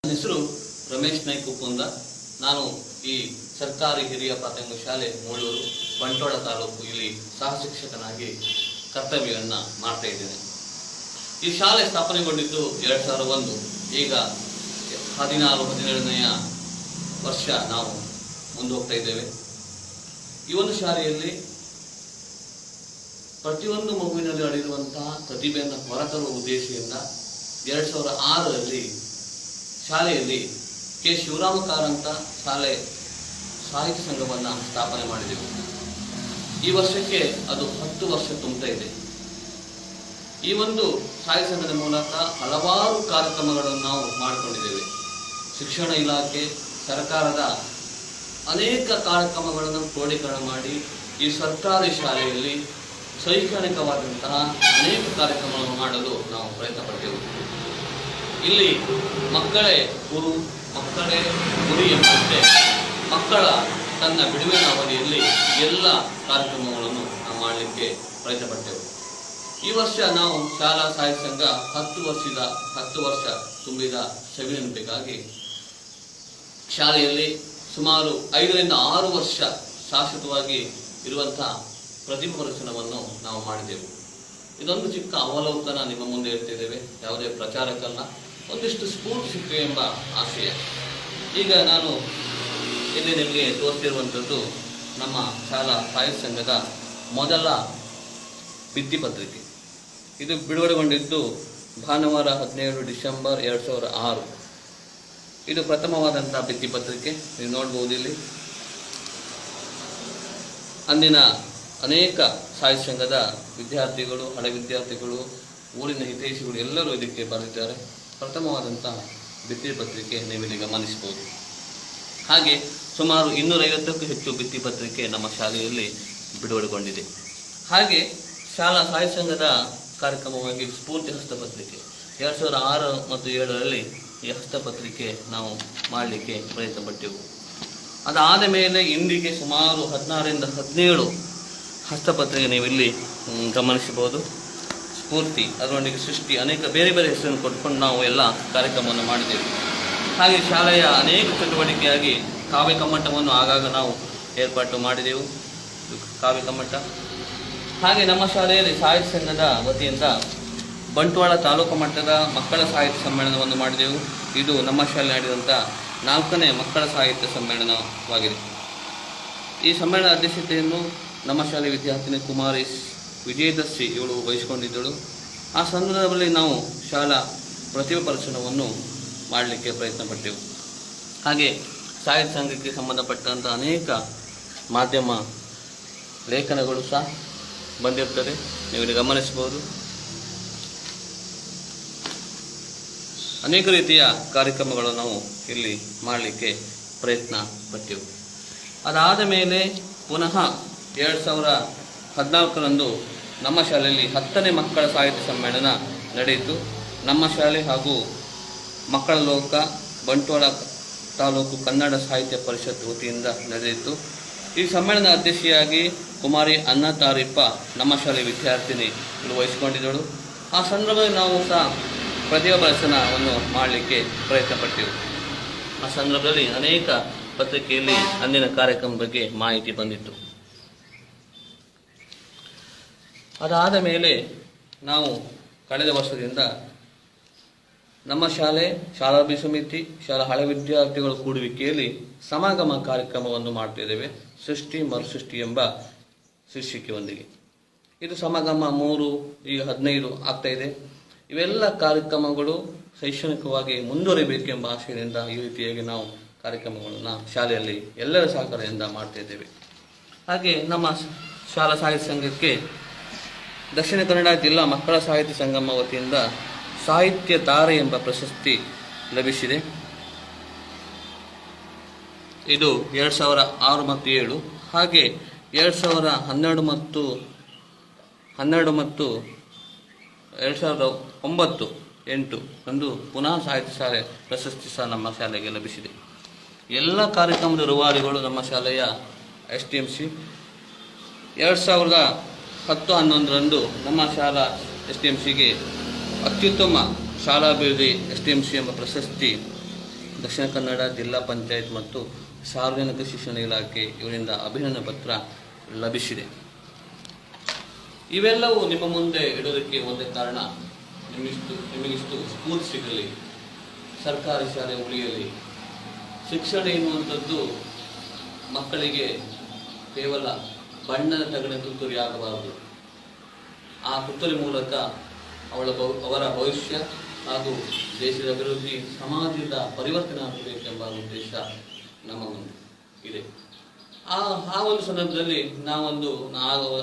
ನನ್ನ ಹೆಸರು ರಮೇಶ್ ನಾಯ್ಕ ಉಪ್ಪುಂದ. ನಾನು ಈ ಸರ್ಕಾರಿ ಹಿರಿಯ ಪ್ರಾಥಮಿಕ ಶಾಲೆ ಮೂಳೂರು ಬಂಟ್ವಾಳ ತಾಲೂಕು ಇಲ್ಲಿ ಸಹ ಶಿಕ್ಷಕನಾಗಿ ಕರ್ತವ್ಯವನ್ನು ಮಾಡ್ತಾ ಇದ್ದೇನೆ. ಈ ಶಾಲೆ ಸ್ಥಾಪನೆಗೊಂಡಿದ್ದು 2001. ಈಗ 16-17ನೆಯ ವರ್ಷ ನಾವು ಮುಂದೆ ಹೋಗ್ತಾ ಇದ್ದೇವೆ. ಈ ಒಂದು ಶಾಲೆಯಲ್ಲಿ ಪ್ರತಿಯೊಂದು ಮಗುವಿನಲ್ಲಿ ಅಡಿರುವಂತಹ ಪ್ರತಿಭೆಯನ್ನು ಹೊರತರುವ ಉದ್ದೇಶದಿಂದ 2006ರಲ್ಲಿ ಶಾಲೆಯಲ್ಲಿ ಕೆ ಶಿವರಾಮ ಕಾರಂತ ಶಾಲೆ ಸಾಹಿತ್ಯ ಸಂಘವನ್ನು ಸ್ಥಾಪನೆ ಮಾಡಿದೆವು. ಈ ವರ್ಷಕ್ಕೆ ಅದು 10 ವರ್ಷ ತುಂಬುತ್ತಾ ಇದೆ. ಈ ಒಂದು ಸಾಹಿತ್ಯ ಸಂಘದ ಮೂಲಕ ಹಲವಾರು ಕಾರ್ಯಕ್ರಮಗಳನ್ನು ನಾವು ಮಾಡಿಕೊಂಡಿದ್ದೇವೆ. ಶಿಕ್ಷಣ ಇಲಾಖೆ ಸರ್ಕಾರದ ಅನೇಕ ಕಾರ್ಯಕ್ರಮಗಳನ್ನು ಕ್ರೋಢೀಕರಣ ಮಾಡಿ ಈ ಸರ್ಕಾರಿ ಶಾಲೆಯಲ್ಲಿ ಶೈಕ್ಷಣಿಕವಾದಂತಹ ಅನೇಕ ಕಾರ್ಯಕ್ರಮಗಳನ್ನು ಮಾಡಲು ನಾವು ಪ್ರಯತ್ನ ಪಟ್ಟೆವು. ಇಲ್ಲಿ ಮಕ್ಕಳೇ ಗುರು, ಮಕ್ಕಳೇ ಗುರಿ ಎಂಬಂತೆ ಮಕ್ಕಳ ತನ್ನ ಬಿಡುವಿನ ಅವಧಿಯಲ್ಲಿ ಎಲ್ಲ ಕಾರ್ಯಕ್ರಮಗಳನ್ನು ನಾವು ಮಾಡಲಿಕ್ಕೆ ಪ್ರಯತ್ನ ಪಟ್ಟೆವು. ಈ ವರ್ಷ ನಾವು ಶಾಲಾ ಸಾಹಿತ್ಯ ಸಂಘ 10 ವರ್ಷ ತುಂಬಿದ ಸವಿನೆನಪಿಗಾಗಿ ಶಾಲೆಯಲ್ಲಿ ಸುಮಾರು 5ರಿಂದ 6 ವರ್ಷ ಶಾಶ್ವತವಾಗಿ ಇರುವಂತಹ ಪ್ರತಿಭಾ ಪ್ರದರ್ಶನವನ್ನು ನಾವು ಮಾಡಿದೆವು. ಇದೊಂದು ಚಿಕ್ಕ ಅವಲೋಕನ ನಿಮ್ಮ ಮುಂದೆ ಇರ್ತಿದ್ದೇವೆ, ಯಾವುದೇ ಪ್ರಚಾರಕ್ಕಲ್ಲ, ಒಂದಿಷ್ಟು ಸ್ಫೂರ್ತಿ ಸಿಕ್ಕಿವೆ ಎಂಬ ಆಶಯ. ಈಗ ನಾನು ಇಲ್ಲಿ ನಿಮಗೆ ತೋರಿಸ್ತಿರುವಂಥದ್ದು ನಮ್ಮ ಶಾಲಾ ಸಾಹಿತ್ಯ ಸಂಘದ ಮೊದಲ ಭಿತ್ತಿಪತ್ರಿಕೆ. ಇದು ಬಿಡುಗಡೆಗೊಂಡಿದ್ದು ಭಾನುವಾರ 17 ಡಿಸೆಂಬರ್ 2006. ಇದು ಪ್ರಥಮವಾದಂಥ ಭಿತ್ತಿಪತ್ರಿಕೆ. ನೀವು ನೋಡ್ಬೋದು ಇಲ್ಲಿ ಅಂದಿನ ಅನೇಕ ಸಾಹಿತ್ಯ ಸಂಘದ ವಿದ್ಯಾರ್ಥಿಗಳು, ಹಳೆ ವಿದ್ಯಾರ್ಥಿಗಳು, ಊರಿನ ಹಿತೈಷಿಗಳು ಎಲ್ಲರೂ ಇದಕ್ಕೆ ಬರೆದಿದ್ದಾರೆ. ಪ್ರಥಮವಾದಂತಹ ಭಿತ್ತಿಪತ್ರಿಕೆ ನೀವಿಲ್ಲಿ ಗಮನಿಸಬಹುದು. ಹಾಗೆ ಸುಮಾರು 250ಕ್ಕೂ ಹೆಚ್ಚು ಭಿತ್ತಿಪತ್ರಿಕೆ ನಮ್ಮ ಶಾಲೆಯಲ್ಲಿ ಬಿಡುಗಡೆಗೊಂಡಿದೆ. ಹಾಗೆ ಶಾಲಾ ಸಾಹಿತ್ಯ ಸಂಘದ ಕಾರ್ಯಕ್ರಮವಾಗಿ ಸ್ಫೂರ್ತಿ ಹಸ್ತಪತ್ರಿಕೆ 2006 ಮತ್ತು 2007ರಲ್ಲಿ ಈ ಹಸ್ತಪತ್ರಿಕೆ ನಾವು ಮಾಡಲಿಕ್ಕೆ ಪ್ರಯತ್ನ ಪಟ್ಟೆವು. ಅದಾದ ಮೇಲೆ ಇಂದಿಗೆ ಸುಮಾರು 16ರಿಂದ 17 ಹಸ್ತಪತ್ರಿಕೆ ನೀವಿಲ್ಲಿ ಗಮನಿಸಬಹುದು. ಸ್ಫೂರ್ತಿ, ಅದರೊಂದಿಗೆ ಸೃಷ್ಟಿ, ಅನೇಕ ಬೇರೆ ಬೇರೆ ಹೆಸರನ್ನು ಕೊಟ್ಕೊಂಡು ನಾವು ಎಲ್ಲ ಕಾರ್ಯಕ್ರಮವನ್ನು ಮಾಡಿದೆವು. ಹಾಗೆ ಶಾಲೆಯ ಅನೇಕ ಚಟುವಟಿಕೆಯಾಗಿ ಕಾವ್ಯ ಕಮ್ಮಟವನ್ನು ಆಗಾಗ ನಾವು ಏರ್ಪಾಟು ಮಾಡಿದೆವು. ಕಾವ್ಯ ಕಮ್ಮಟ. ಹಾಗೆ ನಮ್ಮ ಶಾಲೆಯಲ್ಲಿ ಸಾಹಿತ್ಯ ಸಂಘದ ವತಿಯಿಂದ ಬಂಟ್ವಾಳ ತಾಲೂಕು ಮಟ್ಟದ ಮಕ್ಕಳ ಸಾಹಿತ್ಯ ಸಮ್ಮೇಳನವನ್ನು ಮಾಡಿದೆವು. ಇದು ನಮ್ಮ ಶಾಲೆ ನಡೆದಂಥ 4ನೇ ಮಕ್ಕಳ ಸಾಹಿತ್ಯ ಸಮ್ಮೇಳನವಾಗಿದೆ. ಈ ಸಮ್ಮೇಳನ ಅಧ್ಯಕ್ಷತೆಯನ್ನು ನಮ್ಮ ಶಾಲೆ ವಿದ್ಯಾರ್ಥಿನಿ ಕುಮಾರಿ ವಿಜಯದರ್ಶಿ ಇವಳು ವಹಿಸಿಕೊಂಡಿದ್ದಳು. ಆ ಸಂದರ್ಭದಲ್ಲಿ ನಾವು ಶಾಲಾ ಪ್ರತಿಭಾ ಪ್ರದರ್ಶನವನ್ನು ಮಾಡಲಿಕ್ಕೆ ಪ್ರಯತ್ನ ಪಟ್ಟೆವು. ಹಾಗೆ ಸಾಹಿತ್ಯ ಸಂಘಕ್ಕೆ ಸಂಬಂಧಪಟ್ಟಂಥ ಅನೇಕ ಮಾಧ್ಯಮ ಲೇಖನಗಳು ಸಹ ಬಂದಿರ್ತದೆ, ನೀವು ಇಲ್ಲಿ ಗಮನಿಸಬಹುದು. ಅನೇಕ ರೀತಿಯ ಕಾರ್ಯಕ್ರಮಗಳು ನಾವು ಇಲ್ಲಿ ಮಾಡಲಿಕ್ಕೆ ಪ್ರಯತ್ನ ಪಟ್ಟೆವು. ಅದಾದ ಮೇಲೆ ಪುನಃ 2014ರಂದು ನಮ್ಮ ಶಾಲೆಯಲ್ಲಿ 10ನೇ ಮಕ್ಕಳ ಸಾಹಿತ್ಯ ಸಮ್ಮೇಳನ ನಡೆಯಿತು. ನಮ್ಮ ಶಾಲೆ ಹಾಗೂ ಮಕ್ಕಳ ಲೋಕ ಬಂಟ್ವಾಳ ತಾಲೂಕು ಕನ್ನಡ ಸಾಹಿತ್ಯ ಪರಿಷತ್ ವತಿಯಿಂದ ನಡೆಯಿತು. ಈ ಸಮ್ಮೇಳನ ಅಧ್ಯಕ್ಷೆಯಾಗಿ ಕುಮಾರಿ ಅನ್ನಾ ತಾರಿಪ್ಪ ನಮ್ಮ ಶಾಲೆ ವಿದ್ಯಾರ್ಥಿನಿ ವಹಿಸಿಕೊಂಡಿದ್ದಳು. ಆ ಸಂದರ್ಭದಲ್ಲಿ ನಾವು ಸಹ ಪ್ರತಿಭಾ ಪ್ರದರ್ಶನವನ್ನು ಮಾಡಲಿಕ್ಕೆ ಪ್ರಯತ್ನ ಪಟ್ಟೆವು. ಆ ಸಂದರ್ಭದಲ್ಲಿ ಅನೇಕ ಪತ್ರಿಕೆಯಲ್ಲಿ ಅಂದಿನ ಕಾರ್ಯಕ್ರಮದ ಬಗ್ಗೆ ಮಾಹಿತಿ ಬಂದಿತ್ತು. ಅದಾದ ಮೇಲೆ ನಾವು ಕಳೆದ ವರ್ಷದಿಂದ ನಮ್ಮ ಶಾಲೆ, ಶಾಲಾಭಿ ಸಮಿತಿ, ಶಾಲಾ ಹಳೆ ವಿದ್ಯಾರ್ಥಿಗಳ ಕೂಡುವಿಕೆಯಲ್ಲಿ ಸಮಾಗಮ ಕಾರ್ಯಕ್ರಮವನ್ನು ಮಾಡ್ತಿದ್ದೇವೆ. ಸೃಷ್ಟಿ ಮರುಸೃಷ್ಟಿ ಎಂಬ ಶೀರ್ಷಿಕೆಯೊಂದಿಗೆ. ಇದು ಸಮಾಗಮ 3, ಈಗ 15 ಆಗ್ತಾ ಇದೆ. ಇವೆಲ್ಲ ಕಾರ್ಯಕ್ರಮಗಳು ಶೈಕ್ಷಣಿಕವಾಗಿ ಮುಂದುವರಿಬೇಕೆಂಬ ಆಶಯದಿಂದ ಈ ರೀತಿಯಾಗಿ ನಾವು ಕಾರ್ಯಕ್ರಮಗಳನ್ನು ಶಾಲೆಯಲ್ಲಿ ಎಲ್ಲರ ಸಹಕಾರದಿಂದ ಮಾಡ್ತಾ ಇದ್ದೇವೆ. ಹಾಗೆ ನಮ್ಮ ಶಾಲಾ ಸಾಹಿತ್ಯ ಸಂಘಕ್ಕೆ ದಕ್ಷಿಣ ಕನ್ನಡ ಜಿಲ್ಲಾ ಮಕ್ಕಳ ಸಾಹಿತ್ಯ ಸಂಗಮ ವತಿಯಿಂದ ಸಾಹಿತ್ಯ ತಾರೆ ಎಂಬ ಪ್ರಶಸ್ತಿ ಲಭಿಸಿದೆ. ಇದು 2006 ಮತ್ತು 2007. ಹಾಗೆ 2012 ಮತ್ತು 2009 ಅಂದು ಪುನಃ ಸಾಹಿತ್ಯ ಶಾಲೆ ಪ್ರಶಸ್ತಿ ಸಹ ನಮ್ಮ ಶಾಲೆಗೆ ಲಭಿಸಿದೆ. ಎಲ್ಲ ಕಾರ್ಯಕ್ರಮದ ರೂವಾರಿಗಳು ನಮ್ಮ ಶಾಲೆಯ STMC. 2010-11ರಂದು ನಮ್ಮ ಶಾಲಾ STMCಗೆ ಅತ್ಯುತ್ತಮ ಶಾಲಾಭಿವೃದ್ಧಿ STMC ಎಂಬ ಪ್ರಶಸ್ತಿ ದಕ್ಷಿಣ ಕನ್ನಡ ಜಿಲ್ಲಾ ಪಂಚಾಯತ್ ಮತ್ತು ಸಾರ್ವಜನಿಕ ಶಿಕ್ಷಣ ಇಲಾಖೆ ಇವರಿಂದ ಅಭಿನಂದನೆ ಪತ್ರ ಲಭಿಸಿದೆ. ಇವೆಲ್ಲವೂ ನಿಮ್ಮ ಮುಂದೆ ಇಡೋದಕ್ಕೆ ಒಂದೇ ಕಾರಣ, ನಿಮಗಿಷ್ಟು ಸ್ಕೂಲ್ ಸಿಗಲಿ, ಸರ್ಕಾರಿ ಶಾಲೆ ಉಳಿಯಲಿ. ಶಿಕ್ಷಣ ಎನ್ನುವಂಥದ್ದು ಮಕ್ಕಳಿಗೆ ಕೇವಲ ಬಣ್ಣದ ತಗಡಿನ ತುತ್ತೂರಿ ಆಗಬಾರದು. ಆ ತುತ್ತೂರಿ ಮೂಲಕ ಅವರ ಭವಿಷ್ಯ ಹಾಗೂ ದೇಶದ ಅಭಿವೃದ್ಧಿ, ಸಮಾಜದ ಪರಿವರ್ತನೆ ಆಗಬೇಕೆಂಬ ಉದ್ದೇಶ ನಮ್ಮ ಮುಂದೆ ಇದೆ. ಆ ಒಂದು ಸಂದರ್ಭದಲ್ಲಿ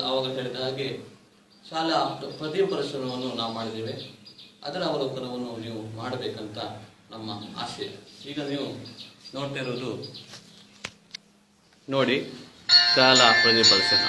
ಆವಾಗ ಹೇಳಿದ ಹಾಗೆ ಶಾಲಾ ಪ್ರತಿ ಪರಿಶ್ರಮವನ್ನು ನಾವು ಮಾಡಿದ್ದೇವೆ. ಅದರ ಅವಲೋಕನವನ್ನು ನೀವು ಮಾಡಬೇಕಂತ ನಮ್ಮ ಆಶಯ. ಈಗ ನೀವು ನೋಡ್ತಾ ಇರೋದು ನೋಡಿ ಶಾಲಾ ಪ್ರತಿಪರ್ಶನ.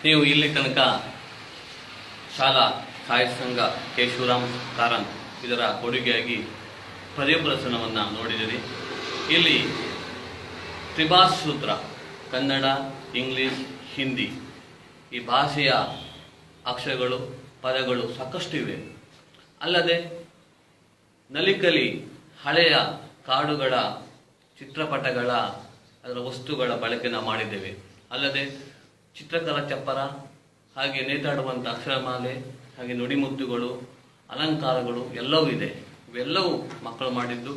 ನೀವು ಇಲ್ಲಿ ತನಕ ಶಾಲಾ ಸಾಹಿತ್ಯ ಸಂಘ ಕೆ ಶಿವರಾಮ್ ಕಾರಂತ್ ಇದರ ಕೊಡುಗೆಯಾಗಿ ಪದ್ಯ ಪ್ರದರ್ಶನವನ್ನು ನೋಡಿದಿರಿ. ಇಲ್ಲಿ ತ್ರಿಭಾಷಾ ಸೂತ್ರ ಕನ್ನಡ, ಇಂಗ್ಲಿಷ್, ಹಿಂದಿ ಈ ಭಾಷೆಯ ಅಕ್ಷರಗಳು, ಪದಗಳು ಸಾಕಷ್ಟು ಇವೆ. ಅಲ್ಲದೆ ನಲಿಕಲಿ ಹಳೆಯ ಕಾಡುಗಳ ಚಿತ್ರಪಟಗಳ ಅದರ ವಸ್ತುಗಳ ಬಳಕೆ ನಾವು ಮಾಡಿದ್ದೇವೆ. ಅಲ್ಲದೆ ಚಿತ್ರಕಲಾ ಚಪ್ಪರ, ಹಾಗೆ ನೇತಾಡುವಂಥ ಅಕ್ಷರಮಾಲೆ, ಹಾಗೆ ನುಡಿಮುತ್ತುಗಳು, ಅಲಂಕಾರಗಳು ಎಲ್ಲವೂ ಇದೆ. ಇವೆಲ್ಲವೂ ಮಕ್ಕಳು ಮಾಡಿದ್ದು.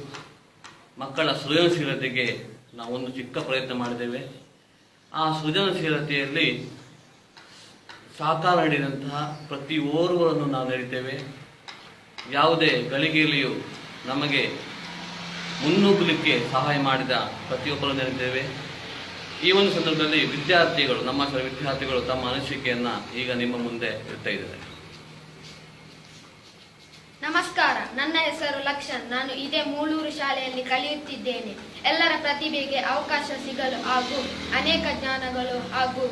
ಮಕ್ಕಳ ಸೃಜನಶೀಲತೆಗೆ ನಾವೊಂದು ಚಿಕ್ಕ ಪ್ರಯತ್ನ ಮಾಡಿದ್ದೇವೆ. ಆ ಸೃಜನಶೀಲತೆಯಲ್ಲಿ ಸಹಕಾರ ನೀಡಿದಂತಹ ಪ್ರತಿ ಓರ್ವರನ್ನು ನಾವು ನೀಡಿದ್ದೇವೆ. ಯಾವುದೇ ಗಳಿಗೆಯಲ್ಲಿಯೂ ನಮಗೆ ಮುನ್ನುಗ್ಗಲಿಕ್ಕೆ ಸಹಾಯ ಮಾಡಿದ ಪ್ರತಿಯೊಬ್ಬರು ನೀಡಿದ್ದೇವೆ. ಈ ಒಂದು ಸಂದರ್ಭದಲ್ಲಿ ವಿದ್ಯಾರ್ಥಿಗಳು, ನಮ್ಮ ವಿದ್ಯಾರ್ಥಿಗಳು ತಮ್ಮ ಅನಿಸಿಕೆಯನ್ನು ಈಗ ನಿಮ್ಮ ಮುಂದೆ ಇಡ್ತಾ ಇದ್ದಾರೆ. ನಮಸ್ಕಾರ, ನನ್ನ ಹೆಸರು ಲಕ್ಷಣ್. ನಾನು ಇದೇ ಮೂಳೂರು ಶಾಲೆಯಲ್ಲಿ ಕಲಿಯುತ್ತಿದ್ದೇನೆ. ಎಲ್ಲರ ಪ್ರತಿಭೆಗೆ ಅವಕಾಶ ಸಿಗಲು ಹಾಗೂ ಅನೇಕ ಜ್ಞಾನಗಳು ಹಾಗೂ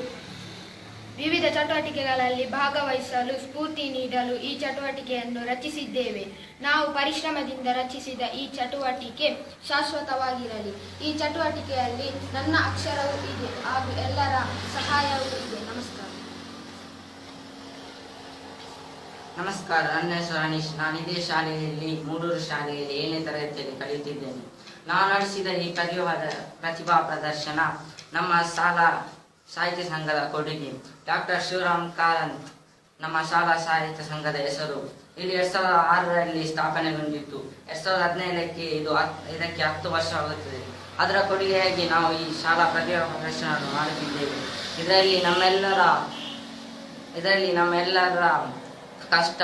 ವಿವಿಧ ಚಟುವಟಿಕೆಗಳಲ್ಲಿ ಭಾಗವಹಿಸಲು ಸ್ಫೂರ್ತಿ ನೀಡಲು ಈ ಚಟುವಟಿಕೆಯನ್ನು ರಚಿಸಿದ್ದೇವೆ. ನಾವು ಪರಿಶ್ರಮದಿಂದ ರಚಿಸಿದ ಈ ಚಟುವಟಿಕೆ ಶಾಶ್ವತವಾಗಿರಲಿ. ಈ ಚಟುವಟಿಕೆಯಲ್ಲಿ ನನ್ನ ಅಕ್ಷರವೂ ಇದೆ ಹಾಗೂ ಎಲ್ಲರ ಸಹಾಯವೂ ಇದೆ. ನಮಸ್ಕಾರ. ನಮಸ್ಕಾರ, ನನ್ನ ಹೆಸರು ಅನೀಶ್. ನಾನು ಇದೇ ಶಾಲೆಯಲ್ಲಿ ಮೂಡೂರು ಶಾಲೆಯಲ್ಲಿ 7ನೇ ತರಗತಿಯಲ್ಲಿ ಕಲಿಯುತ್ತಿದ್ದೇನೆ. ನಾವು ನಡೆಸಿದ ಈ ಪ್ರತಿಭಾ ಪ್ರದರ್ಶನ ನಮ್ಮ ಶಾಲಾ ಸಾಹಿತ್ಯ ಸಂಘದ ಕೊಡುಗೆ. ಡಾಕ್ಟರ್ ಶಿವರಾಮ್ ಕಾರಂತ್ ನಮ್ಮ ಶಾಲಾ ಸಾಹಿತ್ಯ ಸಂಘದ ಹೆಸರು. ಇಲ್ಲಿ 2006ರಲ್ಲಿ ಸ್ಥಾಪನೆಗೊಂಡಿತ್ತು. 2017ಕ್ಕೆ ಇದಕ್ಕೆ 10 ವರ್ಷ ಆಗುತ್ತದೆ. ಅದರ ಕೊಡುಗೆಯಾಗಿ ನಾವು ಈ ಶಾಲಾ ಪ್ರತಿಭಾ ಪ್ರದರ್ಶನವನ್ನು ಮಾಡುತ್ತಿದ್ದೇವೆ. ಇದರಲ್ಲಿ ನಮ್ಮೆಲ್ಲರ ಕಷ್ಟ,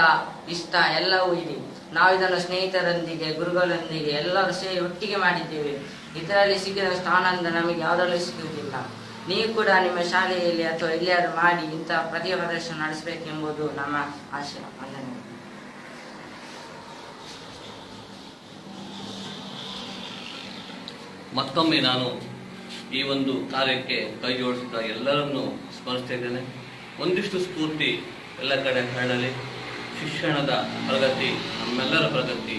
ಇಷ್ಟ ಎಲ್ಲವೂ ಇದೆ. ನಾವು ಇದನ್ನು ಸ್ನೇಹಿತರೊಂದಿಗೆ, ಗುರುಗಳೊಂದಿಗೆ ಎಲ್ಲರೂ ಸೇರಿ ಒಟ್ಟಿಗೆ ಮಾಡಿದ್ದೇವೆ. ಇದರಲ್ಲಿ ಸಿಕ್ಕಿದಷ್ಟು ಆನಂದ ನಮಗೆ ಯಾವುದರಲ್ಲೂ ಸಿಗುವುದಿಲ್ಲ. ನೀವು ಕೂಡ ನಿಮ್ಮ ಶಾಲೆಯಲ್ಲಿ ಅಥವಾ ಎಲ್ಲಿಯಾದರೂ ಮಾಡಿ ಇಂತಹ ಪ್ರತಿಭಾ ಪ್ರದರ್ಶನ ನಡೆಸಬೇಕೆಂಬುದು ನಮ್ಮ ಆಶಯ. ಮತ್ತೊಮ್ಮೆ ನಾನು ಈ ಒಂದು ಕಾರ್ಯಕ್ಕೆ ಕೈ ಜೋಡಿಸಿದ ಎಲ್ಲರನ್ನೂ ಸ್ಮರಿಸ್ತಿದ್ದೇನೆ. ಒಂದಿಷ್ಟು ಸ್ಫೂರ್ತಿ ಎಲ್ಲ ಕಡೆ ಹರಡಲಿ. ಶಿಕ್ಷಣದ ಪ್ರಗತಿ, ನಮ್ಮೆಲ್ಲರ ಪ್ರಗತಿ